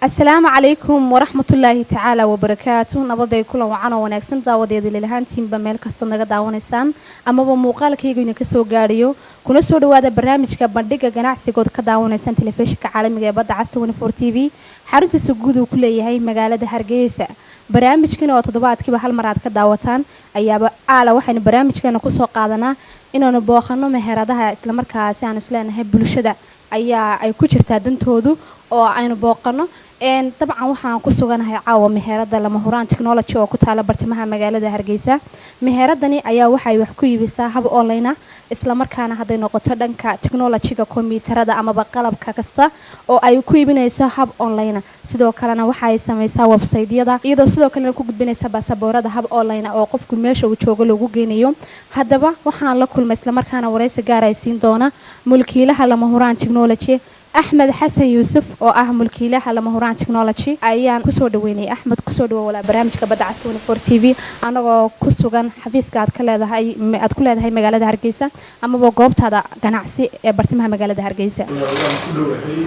السلام عليكم ورحمة الله تعالى وبركاته نبضي كل وعنا ونكسن دعوة يدي لهان تيم بملك الصندوق دعوة نسان أما بمقال كيجي نكسو جاريو كنا سود هذا برنامج كبندقة جناح سيقود كدعوة نسان تلفزيون كعالم جابد عستون فور تي في حرج سجود وكل هاي مجال هرجيسة برنامج كنا وتضبط كي بحال كدعوتان أيام على واحد برنامج كنا كسو قادنا إنه نبوخنا مهردها إسلام كاسي عن إسلام هب بالشدة أي كتير تدنتودو أو عين بوقنا إن طبعًا وحنا كسوغنا هاي عاوة مهارات لما هوران تكنولوجيا وكتالة برتمها مجال هرجيسة مهارات دني أيا وحي وحكي بس هب أونلاين إسلام كان هذا نقطة دنك تكنولوجيا كمبيوتر هذا أما بقلب ككستا أو أي كوي بنيسا هب أونلاين سدوا كلنا وحي سميسا ويب سايت يدا إذا سدوا كلنا كوك بنيسا بس بورد هب أونلاين أو قف كل ماشي وتشوغل وجوجين يوم هذا بقى وحنا لكل مسلم كان ورئيس جاريسين دونا ملكي لها لما هوران تكنولوجيا أحمد حسن يوسف أو ملكي لها لما هوران تكنولوجي أيان كسود ويني أحمد كسود ولا برامج كبدع عسون فور تي في أنا كسوغان حفيز قاعد كل هذا هاي كل هذا هاي مجال هرجيسة أما بقوبت هذا جناعسي برتمها مجال هرجيسة. كله هي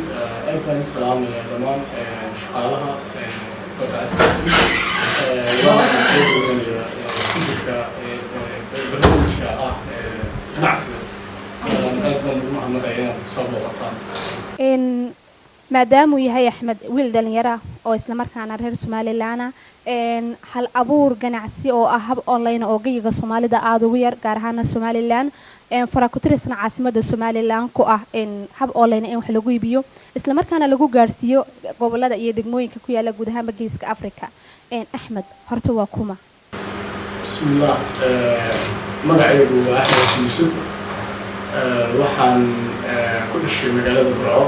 أيضا السلام يا دمان شقالها بدع عسون برنامج جناعسي أيضا محمد عيان صبوا وطن. إن مادام وياي أحمد ولد اليرا أو إسلام كان رهير سومالي لنا إن هل أبور جناعسي أو أهب أونلاين أو جيجا سومالي دا أدوير كارهانا سومالي لان إن فراكترسنا عاصمة سومالي لان كوه إن هب أونلاين إن حلقوي بيو إسلام كان لجو جارسيو قبل هذا يدقموين كويا لجودها مجلس كأفريقيا إن أحمد هرتوا كوما. بسم الله مقعي أبو أحمد يوسف waxaan ku dhashay magaalada Burco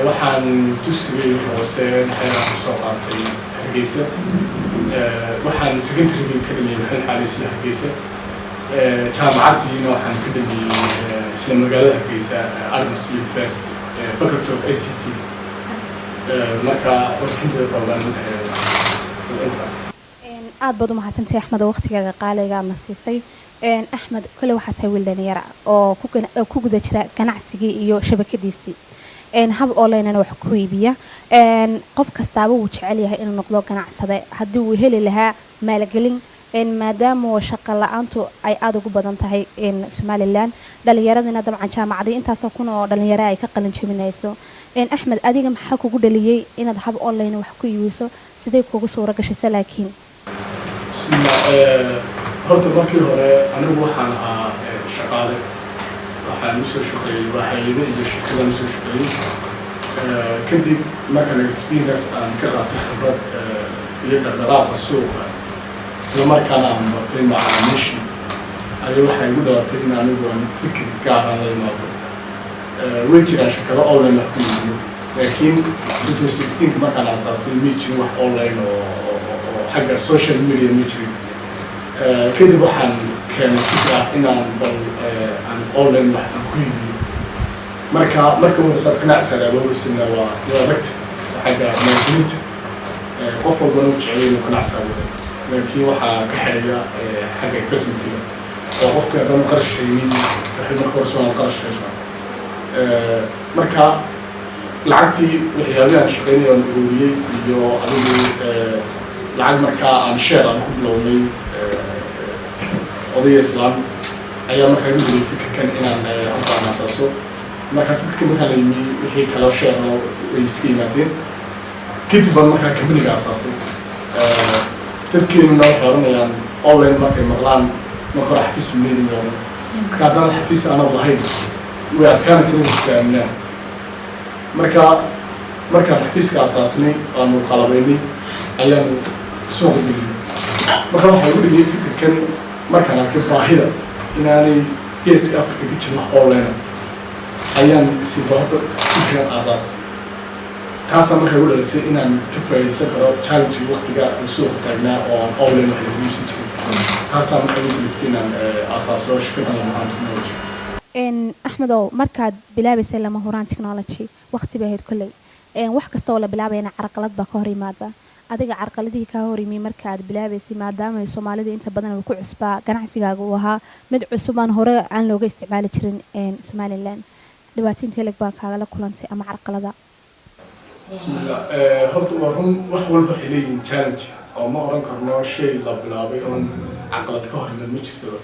waxaan dugsiga hoose waxaan ku soo qaatay Hargeysa waxaan secondary ka dhigay maxay xaalisi Hargeysa jaamacadiina waxaan ka dhigay isla magaalada Hargeysa Armas University Faculty of ICT marka warbixinta badan inta aad baad u mahadsantahay Axmed oo waqtigaaga qaaliga aad nasiisay أحمد كل واحد هيقول لنا يرى أو كوجد شراء كنعسجي إيو شبكة هب أونلاين أنا وحكوي بيا قف كستابو وتشعليها إنه نقدر كنعسده هدو هل لها مالجلين ما دام وشغل أنتو أي أدو بدن تهي سمال اللان دل يردنا دم عن شام عادي أنت سكون دل يراي كقلن شيء من يسوع أحمد أديك محكو جود ليه إن هب أونلاين وحكوي يسوع سيدي كوجو صورة كش سلاكين horta markii hore anigu waxaan ahaa shaqaale waxaan soo shaqeeyay waaxyada iyo shirkadaha soo shaqeeyay kadib markaan experience aan ka qaatay khibrad iyo dhaqdhaqaaqa suuqa isla markaana aan bartay macaamiisha ayaa waxay igu dhalatay in anigu aan fikir gaar ah la imaado way jiraan shirkado online wax ku yihiin laakiin 2016 markaan aasaasay ma jirin wax online oo xagga social media ma jirin كده بحن كان فكرة إن عن أونلاين بحن كويبي مركا ورسالة قناع سنة ورسالة ووقت حاجة موجود قفل بنوش عين وقناع سنة لكن وحا كحاجة حاجة فاسمتي وقف كده مقرش يمين رح نقرش وأنا نقرش مركا لعبتي وحيالي عن شقيني ونقولي يو أدوني لعب مركا عن شارع نخب لوني قضية إسلام أيام مركز يقولي فكر كان إن أربع مساسو مركز فكر كان يمي وحي كلا شيء أو يسكيماتين كتب مركز كبني أساسي تذكير من الحوارنا يعني أونلاين مركز مغلان مركز حفيز منين يعني كادنا حفيز أنا والله ويعد كان سنة كاملة مركز حفيز كأساسني أنا مقالبيني أيام سوق بلي مركز يقولي فكر كان markaan arkay baahida inaanay geeska Afrika ka jirin wax online ayaan si baato fikran asaas taas markay u dhalisay inaan ka faa'iideysan karo challenge waqtiga uu soo taagnaa oo online wax lagu iibsan jiray taas markay u dhiftinaan asaaso shirkadda Lamahan Technology أحمد أو مركز بلابس لمهوران تكنولوجي وقت بهيد كله wax kasta oo la bilaabayna carqalad ba ka hor yimaada adiga carqaladii ka hor yimi markaad bilaabaysay maadaama Soomaalida inta badan ku cusbaa ganacsigaaga uu ahaa mid cusub aan hore aan looga isticmaali jirin Somaliland dhibaatada leg baa kaaga la kulantay ama carqalada بسم الله هرت وهم وحول بحلين challenge أو ما أرن كرنا شيء لا بلا بيون عقلت كهر من مشكلة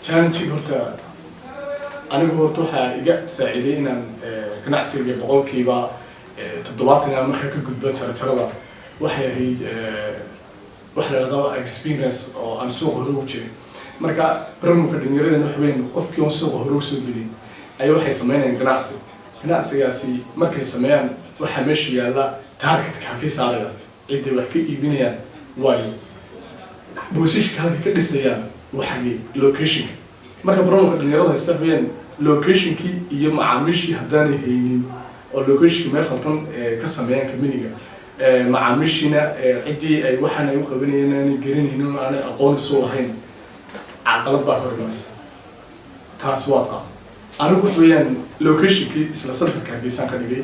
challenge هرت أنا هرت وح إجا سعيدين أن كنعسي بقول كيبا تطلعاتنا ما حكي قد بتر ترى وحي وحنا لذا experience أو عن سوق هروجي مركا برمو كدنيرة نحوين قف كيون سوق هروسو بدي أيوة حي سمعنا كنعسي ganacsigaasi markay sameeyaan waxa meesha yaalla targetka halkay saarayaan ciday wax ka iibinayaan waayo boosishka halkay ka dhisayaan waxay locationka marka barnaamijka dhalinyarada haysta weeyaan locationkii iyo macaamiishii haddaanay haynin oo locationka meel khaldan ka sameeyaan kaminiga macaamiishina cidii ay waxaan ay u qabanayeen aanay garanaynin oo aanay aqoon soo lahayn caqabad baa hormaysa taas waa taa أنا قلت ويان لوكيشن كي سلسلة كهجيسان كنيجي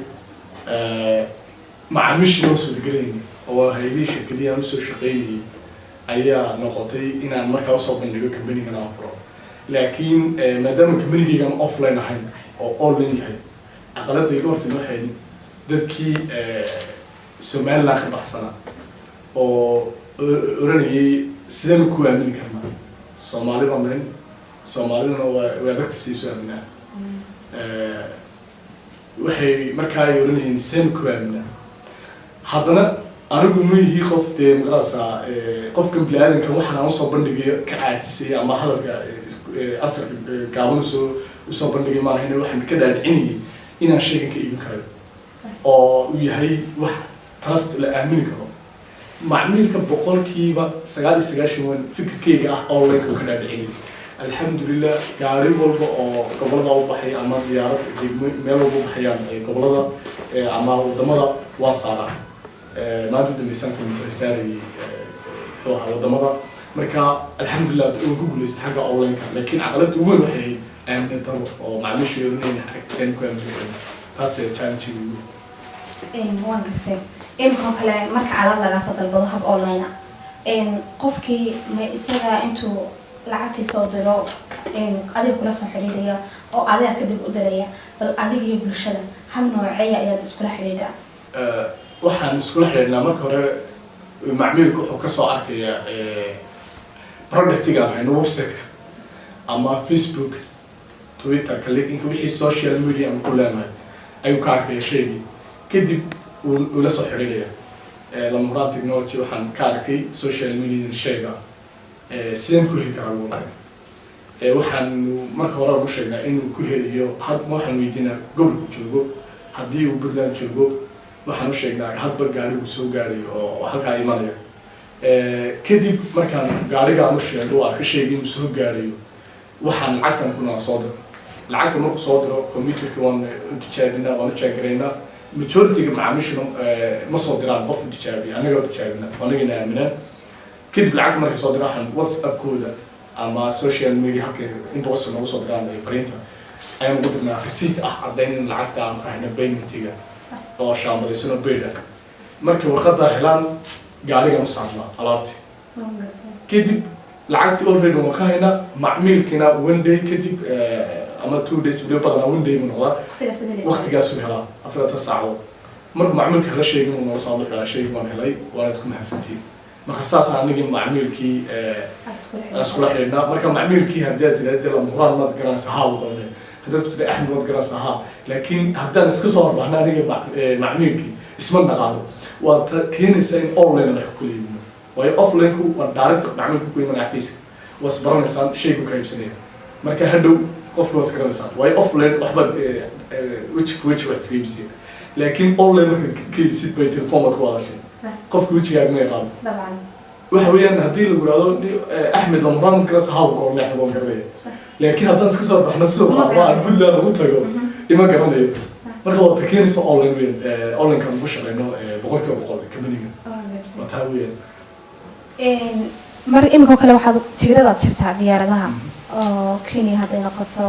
مع مش نوصل دقرين هو هيدي شكلية نوصل شقيلي أيها نقطي إن أنا ما كأوصل من اللي كمبني من أفرا لكن ما دام كمبني كان أوفلاين هاي أو أونلاين هاي أقلت يقولت إنه هاي ذكي سمعنا لآخر بحثنا أو أوراني سلم كوا من كمان سومالي بمن سومالي وياك تسيسوا منها waxay markaa yoranayeen seen ku aamina haddana anigu miyihii qof dee maqarasa qofkan biniaadanka waxaan aan usoo bandhigayo ka caajisay ama hadalka asarka gaaban usoo bandhigay maahayna waxaan ka dhaadhicinayay inaan shaygan ka iibin karayo oo uu yahay wax trust la aamini karo macmiilka boqolkiiba 99 fikirkayga ah online-ka ka dhaadhicinayay الحمد لله قاري والله أو قبل ذا وبحي أما زيارة ميل وبحيان قبل ذا أما ودمرة وصارة ما بدي مثلا كنت رسالة هو ودمرة مركا الحمد لله وجوجل يستحق أونلاين لكن أغلب أول وحي أم نتروح أو مع مش يورنين حكتين كم تاسع تشانشي إن وان كسر إن كلا مركا على لا قصة البضحة أونلاين إن قفكي ما إسرع أنتو lacagtii soo diro adiga kula soo xiriiraya oo adiga kadib u diraya bal adiga iyo bulshada hab noocay ayaad iskula xiriiraa waxaan iskula xiriirnaa marka hore macmiilku wuxuu ka soo arkaya productiga aan website-ka ama Facebook Twitter link wixii social media aan ku leenahay ayuu ka arkaya shaygii kadib uu la soo xiriiraya lamurad technology waxaan ka arkay social media shayga sideen ku heli karaa online waxaan marka hore u sheegnaa inuu ku heliyo had waxaan weydiinaa gobolka joogo haddii uu Puntland joogo waxaan u sheegnaa hadba gaarigu soo gaaray oo halkaa imanaya kadib markaan gaariga u sheego waa ka sheegay inuu soo gaarayo waxaan lacagtan kuna soo diro lacagta markuu soo diro computerka waan u tijaabinaa waan u check-gareynaa majority-ga macaamiishuna ma soo diraan qof u tijaabiya anaga u tijaabinaa anagana aaminaan كده بالعكس مركز صادر راح واتساب كودا أما سوشيال ميديا هكذا إنت وصل نوصل درام فرينتا أنا موجود إن رسيت عدين العقد عن إحنا بين تيجا أو شامل يسون بيدا مركز وخدها هلان قالي مصعبنا علاتي كده العقد أوريدي مكاننا معميل كنا ويندي كده أما 2 days بدو بدنا ويندي من هذا وقت جالس هلا أفراد الساعة مركز معميل كهلا شيء من وصل على شيء من هلاي وأنا تكون هسنتي مخصص عنك معميلكي أسكول حيلنا مركب معميلكي هديت لهدي المهران ما تقرأ سها ولا هديت كده أحمد ما تقرأ سها لكن هدا نسكسر بحنا نيجي معميلكي اسمنا قالوا وكين إنسان أونلاين اللي حكوا لي منه وهي أوفلاين كو ودارت معميلكو كوي من عفيسك وصبرنا إنسان شيء كوي بسنين مركب هدو أوفلاين سكر إنسان وهي أوفلاين وحبد وش وحسي بيصير لكن أونلاين مركب كيف يصير بيتلفون ما تقول شيء قف كوتشي ما يقال طبعا وحويان هدي اللي يقولوا احمد لمران كراس هاو ما احنا قريه لكن هذا نسكسر بحنا السوق ما نقول لا نقول تقول ما قرنيه marka waa takeeniso online weyn online kan ku shaqeyno boqolkiiba kamaniga waa taa weyn mar imika kale waxaad tigirada jirtaa diyaaradaha oo Kenya hadday noqoto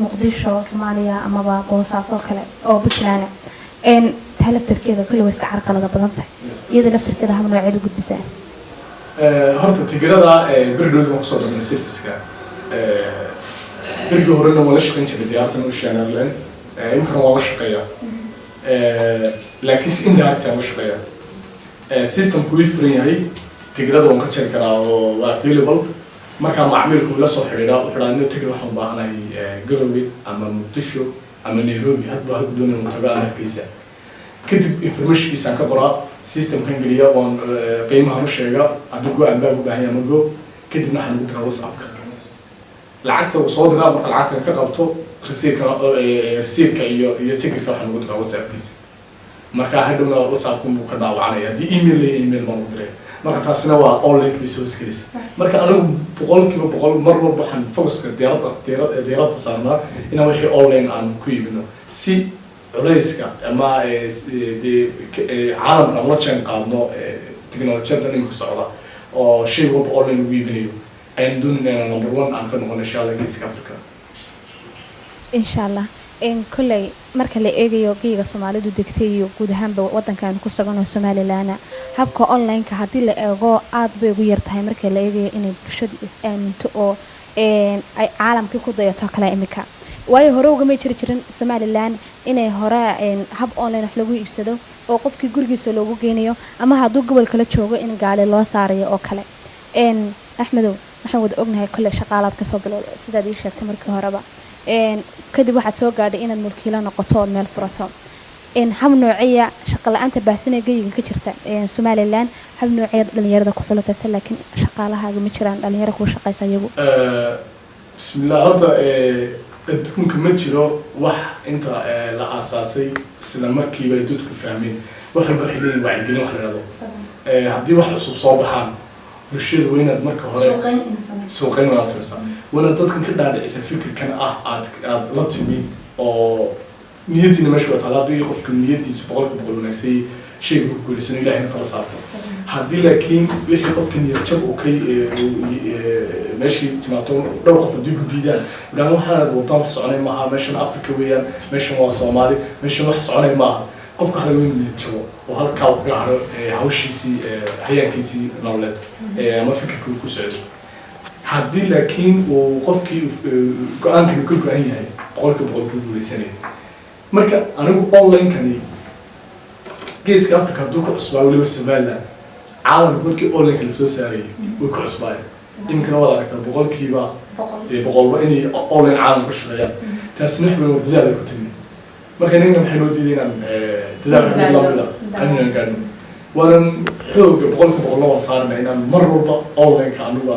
Muqdisho Soomaaliya amaba Boosaaso kale oo Puntland لفتركيدا كل ويسك عرقلة بدنته يدا لفتركيدا هم نوعيد وجود بسه هرت تجربة بردود مقصود من السيرفس كا برجو هرنا ولا شقين شبه ديارتنا وش يعني لين يمكن والله شقيا laakiin si indirect aan u shaqeeyaa systemku wuu furan yahay tigirada waan ka jari karaa oo waa available markaa macmiilku la soo xidhiidha wuxuu dhahaa nin tigir waxaan u baahanahay Garowe ama Muqdisho ama Nairobi hadba halku doonayo inuu tago ama Hargeysa kadib informationkiisaan ka qoraa systemkan geliya oon qiimahan u sheega adigu albaab u baahan yahay ama go kadibna waxaan ugu diraa WhatsApp-ka lacagta uu soo diraa marka lacagta ka qabto rasiidka iyo tigirka waxaan ugu diraa WhatsApp-kiisa marka hadhowna WhatsApp-ku buu ka daawacanaya haddii email leeyahay email baan u diray marka taasina waa online resource gelisa marka anigu 100% mar walba waxaan focuska diiradda saarnaa inaan wixii online aan ku iibino si culayska ama caalamka aan la jaan qaadno teknolojiyadda imika socda oo shay walba online lagu iibinayo ayaan doonaynaa number 1 aan ka noqono insha Allah geeska Afrika insha Allah kolley marka la eegayo geega Soomaalidu degtay iyo guud ahaanba wadankan ku sugan Somaliland habka online-ka hadii la eego aad bay ugu yartahay marka la eegayo inay bulshadu is aaminto oo ay caalamka ku dayato kala imika waayo hore uga ma jirin Somaliland inay hore hab online wax lagu iibsado oo qofkii gurigiisa loogu geynayo ama hadduu gobol kala joogo in gaari loo saarayo oo kale Axmedow waxaan wada ognahay kolley shaqaalaad ka soo bilowday sidaad ii sheegtay markii horeba kadib waxaad soo gaadhay inaad mulkiilo noqoto oo meel furato hab noociya shaqo la'aanta baahsan ee geeyiga ka jirta Somaliland hab noociya dhalinyarada ku xulatay laakiin shaqaalahaaga ma jiraan dhalinyaro ku shaqaysa iyagu bismillah hadda adduunka ma jiro wax inta la aasaasay sida markiiba ay dadku fahmeen wax walba waxay leeyihiin wacyigelin wax la yiraahdo haddii wax cusub soo baxaan bulshada weynaad marka hore suuqayn wanaagsan wana dadkan ka dhaadhicisa fikirkan aad la timi oo niyadiina meesha waa taala haddii qofka niyadiisa 100% wanaagsan shay ku guulaysan Ilaahayna tala saarto haddii laakiin wixii qofka niyad jab uu kay meeshii timaato dhowr qof haddii ku diidaan waxaan wadaan wax soconay maaha meeshan Afrika weeyaan meeshan waa Soomaali meeshan wax soconay maaha qofka hada weyn niyad jabo oo halkaa uu ka haro hawshiisii hayaankiisii nololeed ama fikirkii ku socdo haddii laakiin uu qofkii go'aankani ku go'an yahay 100% ku guulaysanay marka anigu online-kani geeska Afrika hadduu ku cusbaa waliba Somaliland caalamka markii online-ka la soo saaray way ku cusbaa imkana wada aragtaa 100% inay online caalamka ku shaqeeyaan taasina wax weyn oo dadaal ay ku timi marka ninna maxay loo diiday inaan dadaalka mid lamida aanan gaadhin waanan xooga 100% loo saarnaa inaan mar walba online-ka anigu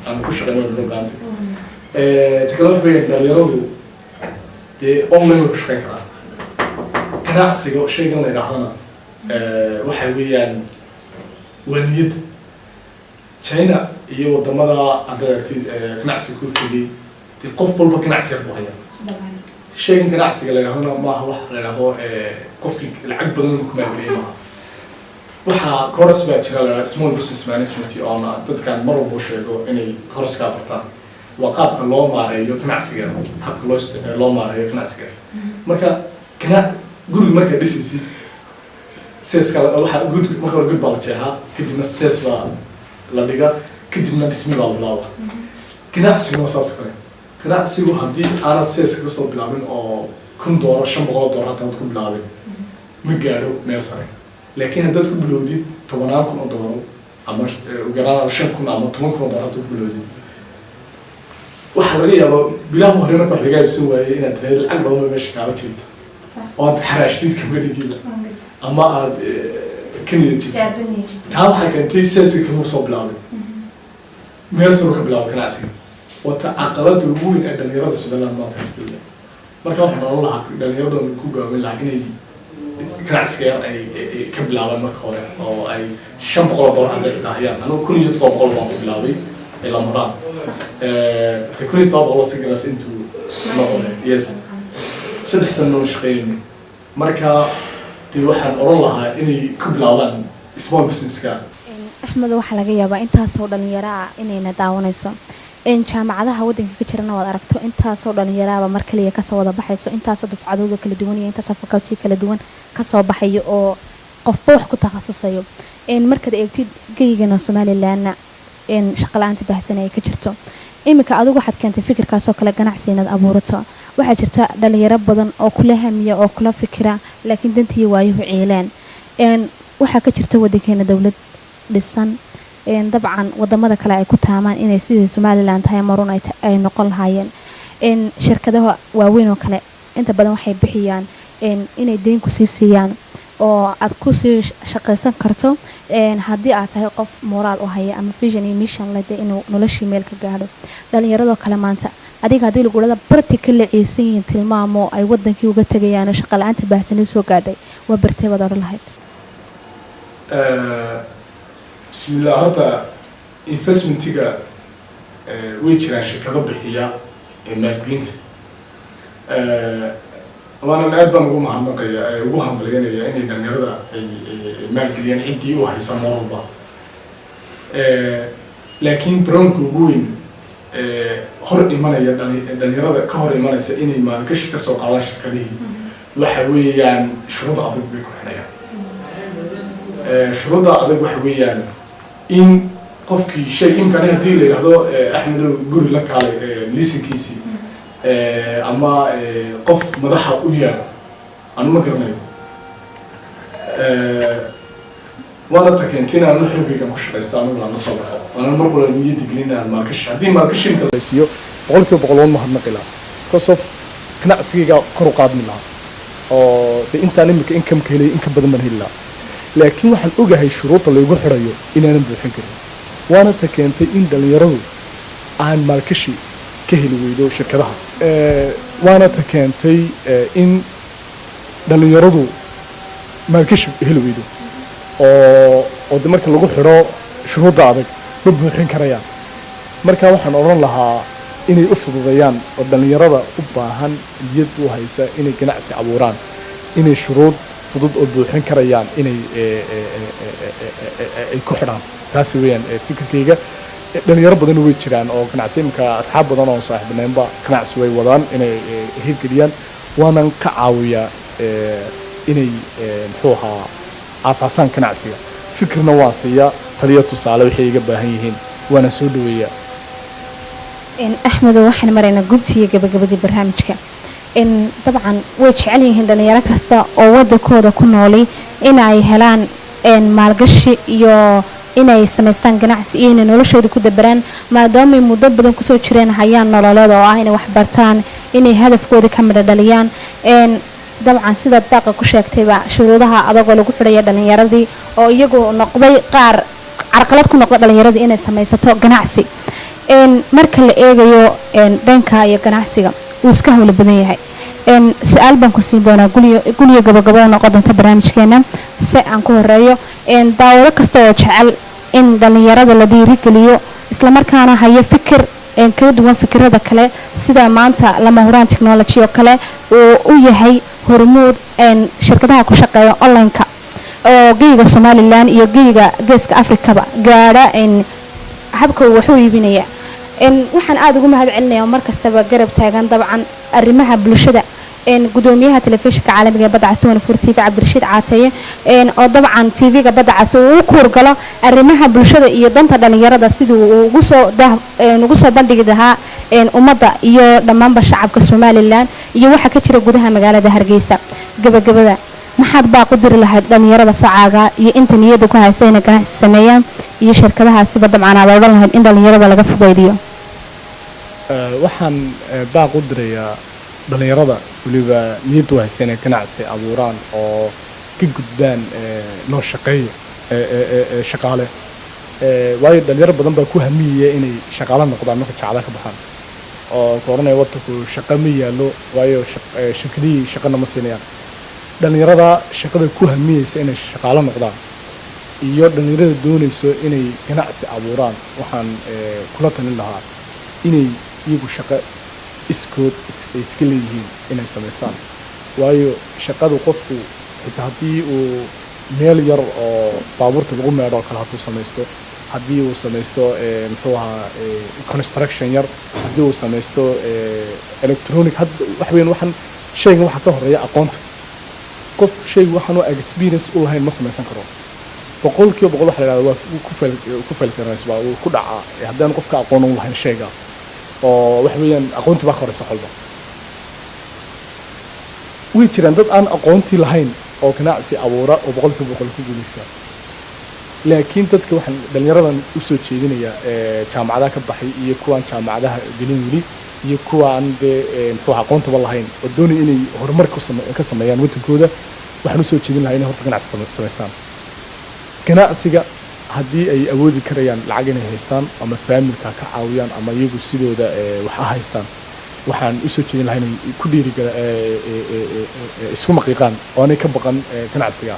aan ku shaqeyno dhulkaanta teknolojiyada bay dhalinyaradu online ku shaqeyn karaan ganacsiga shaygan la yidhaahdana waxa weeyaan waa niyad China iyo wadamada adeegtay ganacsiga ku tegay qof walba ganacsiga ku haya shaygan ganacsiga la yidhahdana maaha wax la yidhaahdo qofkii lacag badan ku maalgeliyo waxa course baa jira small business management oo dadkan mar walba sheego inay course ka bartaan waa qaabka loo maareeyo ganacsiga habka loo maareeyo ganacsiga marka guriga marka dhisaysid seeska waxa marka gud baa la jeexaa kadibna sees baa la dhiga kadibna dhismi baa la bilaabaa ganacsigu waa saas kale ganacsigu haddii aanad seeska ka soo bilaabin oo $1,000 $500 haddaad ku bilaabin ma gaadho meel sare laakiin haddaad ku bilowdid $10,000 ama ugaraan $5,000 ama $10,000 haddaad ku bilowdid waxa laga yaabaa bilaha hore marka wax laga iibsan waayay inaad tiraahdo lacag badan meesha kaala jirto oo aad xaraashtid kamanigiiba ama aad kaniyad jirto taa waxaa keentay seeska kama soo bilaabay meel sare ka bilaabay ganacsiga oo ta caqabada ugu weyn ee dhalinyarada Somaliland maanta haysta marka waxaan oran lahaa dhalinyarada ku gaabin lahaa inay ganacsiga ay ka bilaabaan marka hore oo ay $500 hadday taahayaan anigu $1,700 baan ku bilaabay ila maraan $1,700 sigaras intuu yes saddex sano shaqeynay marka waxaan oran lahaa inay ku bilaabaan small business-ka Axmed waxa laga yaabaa intaas oo dhalinyaro ah inayna daawanayso jaamacadaha wadanka ka jirana waad aragto intaas oo dhalinyaro mar kaliya ka soo wada baxayso intaas dufcadooda kala duwan iyo intaas faculty kala duwan ka soo baxayo oo qofba wax ku takhasusayo markaad eegtid geeyigana Somaliland shaqo la'aanta baahsan ay ka jirto iminka adigu waxaad keentay fikirkaasoo kale ganacsi inaad abuurato waxaa jirta dhalinyaro badan oo kula hamiya oo kula fikira laakiin dantii waayuhu ciileen waxaa ka jirta wadankeena dowlad dhisan dabcan wadamada kale ay ku taamaan inay sidii Somaliland tahay marun ay noqon lahaayeen shirkadaha waaweyn oo kale inta badan waxay bixiyaan inay deyn ku siiyaan oo aad ku sii shaqaysan karto haddii aad tahay qof moraal u haya ama vision iyo mission leh inuu noloshii meel ka gaadho dhalinyarada kale maanta adiga haddii lagu leeyahay practical ciibsan yihiin tilmaamo ay wadankii uga tagayaan shaqo la'aanta baahsan soo gaadhay waa bartay wada lahayd bismillah horta investmentiga way jiraan shirkado bixiya maalgelinta waana aad baan ugu mahadnaqaya ugu hambalyeynaya inay dhalinyarada ay maalgeliyaan ciddii u haysa mar walba laakiin brownka ugu weyn hor imanaya dhalinyarada ka hor imanaysa inay maalgashi ka soo qaadaan shirkadihii waxa weeyaan shuruuda adag bay ku xidhayaan shuruuda adag waxa weeyaan in qofkii shay imkani haddii la yidhaahdo axmedow guri la kaalay liisankiisii ama qof madaxa u yaal anu ma garanayo waana takeentay inaan la xoogaygan ku shaqaysto anigu aan la soo baxo waana mar walba niyadda gelin inaan maalgashi haddii maalgashinka la siiyo 100% waan mahadnaqi lahaa because of ganacsigayga kor u qaadmi lahaa oo de intaan imika income-ka helay in ka badan baan heli lahaa laakiin waxaan ogahay shuruudda laygu xidhayo inaanan buuxin karin waana takeentay in dhalinyaradu aan maalgashi ka heli weydo shirkadaha waana takeentay in dhalinyaradu maalgashi heli weydo oo de marka lagu xidho shuruudda adag ma buuxin karayaan marka waxaan odhan lahaa inay u fududeeyaan oo dhalinyarada u baahan niyad u haysa inay ganacsi abuuraan inay shuruud fudud oo buuxin karayaan inay ay ku xidhaan taasi weeyaan fikirkayga dhalinyaro badan way jiraan oo ganacsi imka asxaab badan oo saaxiibnaynba ganacsi way wadaan inay hirgeliyaan waanan ka caawiyaa inay muxuu ahaa aasaasan ganacsiga fikirna waa siiya taliyo tusaale waxay iga baahan yihiin waana soo dhaweeyaa axmed waxaan maraynaa guddiga gabagabadii barnaamijka dabcan way jecel yihiin dhalinyaro kasta oo wadankooda ku noolay inay helaan maalgashi iyo inay samaystaan ganacsi iyo inay noloshooda ku dabaraan maadaama ay muddo badan kusoo jireen hayaan nololeed oo ah inay wax bartaan inay hadafkooda ka midho dhaliyaan dabcan sidaad baaqa ku sheegtayba shuruudaha adagoo lagu xidhaya dhalinyaradii oo iyagu noqday qaar carqalad ku noqda dhalinyaradii inay samaysato ganacsi marka la eegayo dhanka iyo ganacsiga uu iska hawlo badan yahay su-aal baan ku siin doonaa guriga gabagabo noqon doonta barnaamijkeena si aan ku horeeyo daawado kasta oo jecel in dhalinyarada la dhiirigeliyo isla markaana hayo fikir kaga duwan fikirada kale sida maanta lama huraan technology oo kale uu u yahay hormuud shirkadaha ku shaqeeya online-ka oo geyga Somaliland iyo geyga geeska Afrikaba gaara habka uu wax u iibinaya waxaan aad ugu mahad celinayaa mar kastaba garab taagan dabcan arrimaha bulshada gudoomiyaha telefishinka caalamiga ee badda cas 24 TV Cabdirashiid Caataye oo dabcan TV-ga badda cas uu ku horgalo arrimaha bulshada iyo danta dhalinyarada sidoo uu ugu soo bandhigi lahaa ummadda iyo dhammaanba shacabka Somaliland iyo waxa ka jira gudaha magaalada Hargeysa gabagabada maxaad baa ku diri lahayd dhalinyarada facaaga iyo inta niyada ku haysa inay ganacsi sameeyaan iyo shirkadahaasi dabcan aad odhan lahayd in dhalinyarada laga fudaydiyo waxaan baa ku dirayaa dhalinyarada waliba niyad u haysa inay ganacsi abuuraan oo ka gudbaan noo shaqeeyo shaqaale waayo dhalinyaro badan baa ku hamiyaya inay shaqaale noqdaan marka jaacada ka baxaan oo koronay wadanku shaqo ma yaalo waayo shirkadii shaqana ma siinayaan dhalinyarada shaqada ku hamiyaysa inay shaqaale noqdaan iyo dhalinyarada doonayso inay ganacsi abuuraan waxaan kula talin lahaa inay iyagu shaqo iskood iska leeyihiin inay samaystaan waayo shaqadu qofku xitaa haddii uu meel yar oo baabuurta lagu meedho kale hadduu samaysto haddii uu samaysto muxuu ahaa construction yar haddii uu samaysto electronic wax weyn waxaan shaygan waxa ka horeeya aqoonta qof shay waxaan oo experience u lahayn ma samaysan karo boqolkiiba boqol waxa la yiraahdaa waa ku falkaraysa waa ku dhaca haddaan qofka aqoon u lahayn shayga oo wax weeyaan aqoonti baa khoraysa xolba way jiraan dad aan aqoonti lahayn oo ganacsi abuura oo boqolkiiba boqol ku guuleysta laakiin dadka waxaan dhalinyaradan u soo jeedinayaa jaamacadaha ka baxay iyo kuwaan jaamacadaha gelin weli iyo kuwaan muxuu aqoontaba lahayn oo doonay inay horumar ka sameeyaan wadankooda waxaan u soo jeedin lahaa inay horta ganacsi samaystaan ganacsiga haddii ay awoodi karayaan lacag inay haystaan ama faamilka ka caawiyaan ama iyagu sidooda wax haystaan waxaan u soo jeedin lahaa inay ku dhiirigala isku maqiiqaan oo aanay ka baqan ganacsiga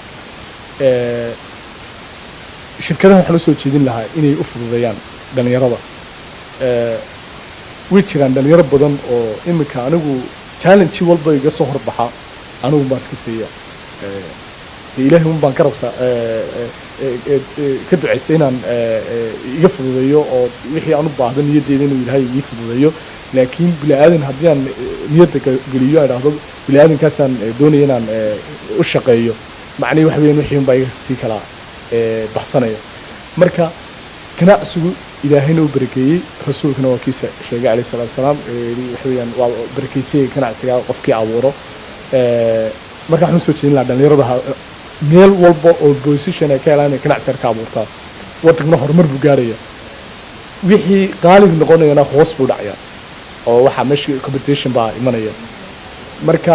shirkadaha waxaan u soo jeedin lahaa inay u fududeeyaan dhalinyarada way jiraan dhalinyaro badan oo iminka anigu challenge walba iga soo horbaxa anigu baan iska feeya ilaahay un baan ka rabsaa ka ducaystay inaan iga fududeeyo oo wixii aan u baahdo niyaddeeda inuu ilaahay ii fududeeyo laakiin bini'aadan haddii aan niyadda geliyo aan idhaahdo bini'aadankaasaan doonaya inaan u shaqeeyo macnihii wax weeyaan wixii un baa iga sii kala baxsanaya marka ganacsigu ilaahayna uu barakeeyey rasuulkana waa kiisa sheegay calayhi salaatu wasalaam wax weeyaan waa barakeysay ganacsiga qofkii abuuro marka waxaan soo jeedin lahaa dhalinyarada meel walba oo position ay ka helaan inay ganacsi ka abuurtaan wadankana horumar buu gaaraya wixii qaalib noqonayana hoos buu dhacaya oo waxa meesha competition baa imanaya marka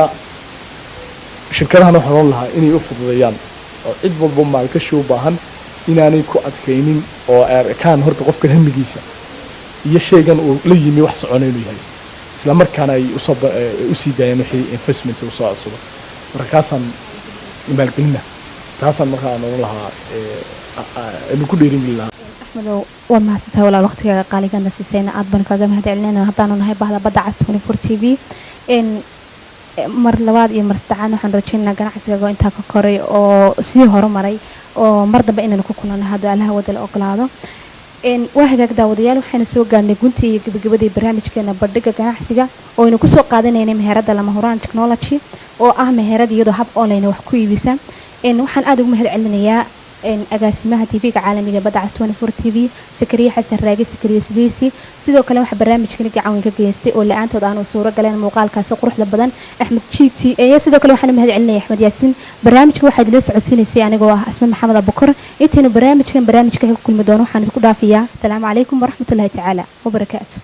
shirkadahana waxaan oran lahaa inay u fududeeyaan oo cid walba maalgashi u baahan inaanay ku adkaynin oo arkaan horta qofka hamigiisa iyo shaygan uu la yimi wax soconay inuu yahay isla markaana ay u sii daayeen wixii investment uu soo cusub markaasaan maalgelina taasaan markaa noqon lahaa inuu ku dhiirin lahaa axmedow waad mahadsantahay walaal waqtiga qaaligaadna siisayna aad baan kaaga mahadcelinayna haddaanu nahay bahda badda cas 24 t v mar labaad iyo mar saddexaad waxaan rajaynaynaa ganacsigaaga intaa ka koray oo sii horumaray oo mar dambe inaynu ku kulano hadduu allaha wada la ogolaado waa hagaag daawadayaal waxaynu soo gaarnay guntii iyo gabagabadii barnaamijkeena bandhiga ganacsiga oo aynu kusoo qaadanaynay meherada lama huraan technology oo ah meherad iyadoo hab online wax ku iibisa waxaan aad ugu mahad celinayaa agaasimaha TV-ga caalamiga badda cas 24 TV Sakariya Xasan Raagi Sakariya Sudeesi sidoo kale waxa barnaamijkan gacan ka geystay oo la'aantood aan u suuro galeen muuqaalkaas quruxda badan Axmed GT ee sidoo kale waxaan mahad celinayaa Axmed Yaasiin barnaamijka waxa idin socodsiinaysay anigoo ah Asma Maxamed Abukar intaanu barnaamijka ku kulmi doono waxaan idinku dhaafiyaa assalaamu calaykum waraxmatullaahi tacaala wa barakaatuh